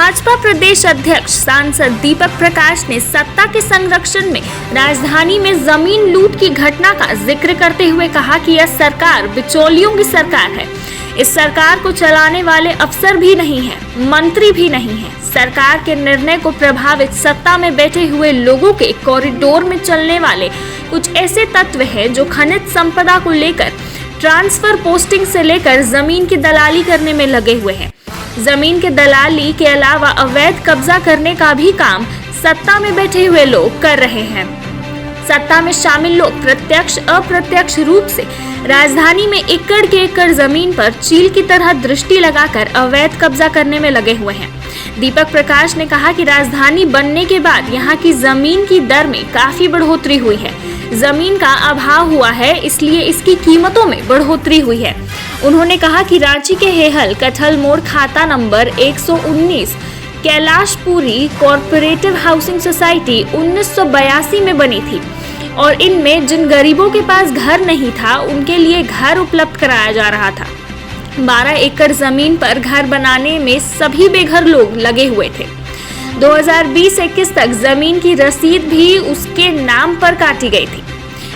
भाजपा प्रदेश अध्यक्ष सांसद दीपक प्रकाश ने सत्ता के संरक्षण में राजधानी में जमीन लूट की घटना का जिक्र करते हुए कहा कि यह सरकार बिचौलियों की सरकार है। इस सरकार को चलाने वाले अफसर भी नहीं है, मंत्री भी नहीं है। सरकार के निर्णय को प्रभावित सत्ता में बैठे हुए लोगों के कॉरिडोर में चलने वाले कुछ ऐसे तत्व हैं जो खनिज संपदा को लेकर ट्रांसफर पोस्टिंग से लेकर जमीन की दलाली करने में लगे हुए हैं। जमीन के दलाली के अलावा अवैध कब्जा करने का भी काम सत्ता में बैठे हुए लोग कर रहे हैं। सत्ता में शामिल लोग प्रत्यक्ष अप्रत्यक्ष रूप से राजधानी में एकड़ के एकड़ जमीन पर चील की तरह दृष्टि लगाकर अवैध कब्जा करने में लगे हुए हैं। दीपक प्रकाश ने कहा कि राजधानी बनने के बाद यहाँ की जमीन की दर में काफी बढ़ोतरी हुई है। जमीन का अभाव हुआ है, इसलिए इसकी कीमतों में बढ़ोतरी हुई है। उन्होंने कहा कि रांची के हेहल कठल मोड़ खाता number 119 Kailashpuri corporative housing society 1982 में बनी थी और इनमें जिन गरीबों के पास घर नहीं था उनके लिए घर उपलब्ध कराया जा रहा था। 12 एकड़ जमीन पर घर बनाने में सभी बेघर लोग लगे हुए थे। 2020-21 तक जमीन की रसीद भी उसके नाम पर काटी गई थी।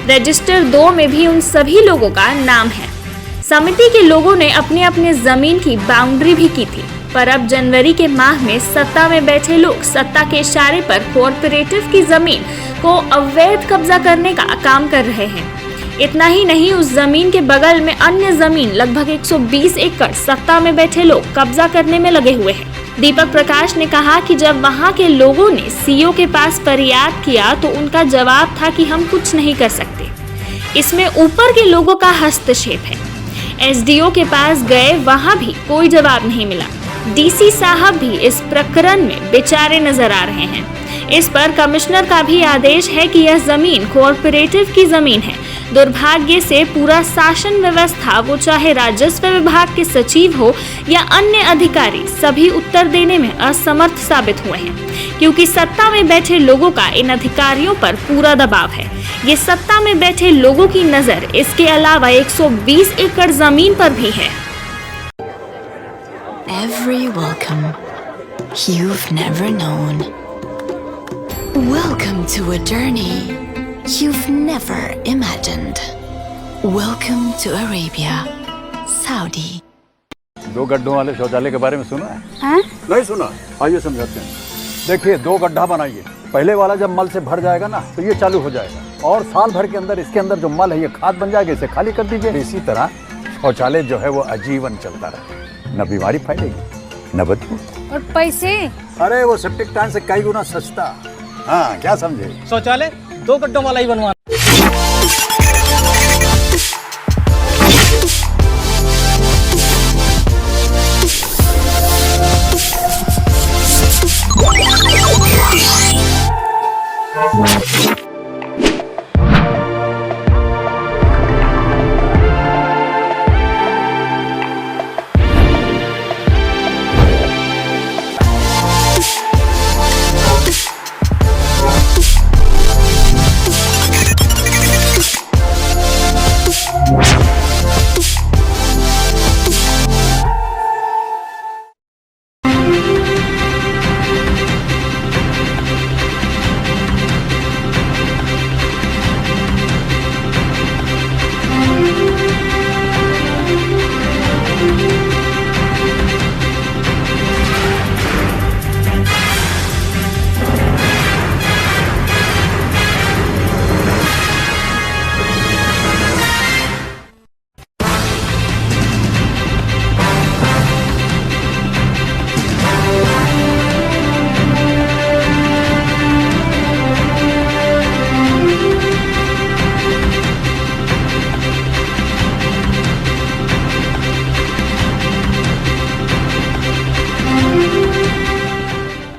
रजिस्टर 2 में भी उन सभी लोगों का नाम है। समिति के लोगों ने अपने अपने जमीन की बाउंड्री भी की थी, पर अब जनवरी के माह में सत्ता में बैठे लोग सत्ता के इशारे पर कोऑपरेटिव की जमीन को अवैध कब्जा करने का काम कर रहे हैं। इतना ही नहीं, उस जमीन के बगल में अन्य जमीन लगभग 120 एकड़ सत्ता में बैठे लोग कब्जा करने में लगे हुए हैं। दीपक प्रकाश ने कहा कि जब वहां के लोगों ने सीओ के पास फरियाद किया तो उनका जवाब था कि हम कुछ नहीं कर सकते, इसमें ऊपर के लोगों का हस्तक्षेप है। एसडीओ के पास गए, वहां भी कोई जवाब नहीं मिला। डीसी साहब भी इस प्रकरण में बेचारे नजर आ रहे हैं। इस पर कमिश्नर का भी आदेश है कि यह जमीन कोऑपरेटिव की जमीन है। दुर्भाग्य से पूरा शासन व्यवस्था, वो चाहे राजस्व विभाग के सचिव हो या अन्य अधिकारी, सभी उत्तर देने में असमर्थ साबित हुए हैं, क्योंकि सत्ता में बैठे लोगों का इन अधिकारियों पर पूरा दबाव है। ये सत्ता में बैठे लोगों की नजर इसके अलावा 120 एकड़ जमीन पर भी है। Every welcome you've never known. Welcome to a journey you've never imagined. Welcome to Arabia, Saudi. 2 गड्ढों वाले शौचालय के बारे में सुना है? हाँ? नहीं सुना? आइए समझाते हैं। देखिए, 2 गड्ढा बनाइए। पहले वाला जब मल से भर जाएगा ना तो ये चालू हो जाएगा और साल भर के अंदर इसके अंदर जो मल है ये खाद बन जाएगा, इसे खाली कर दीजिए। इसी तरह शौचालय जो है वो आजीवन चलता रहे, न बीमारी फैलेगी न बदबू। और पैसे? अरे वो सेप्टिक टैंक से कई गुना सस्ता। हाँ, क्या समझे? शौचालय 2 गड्ढों वाला ही बनवाना।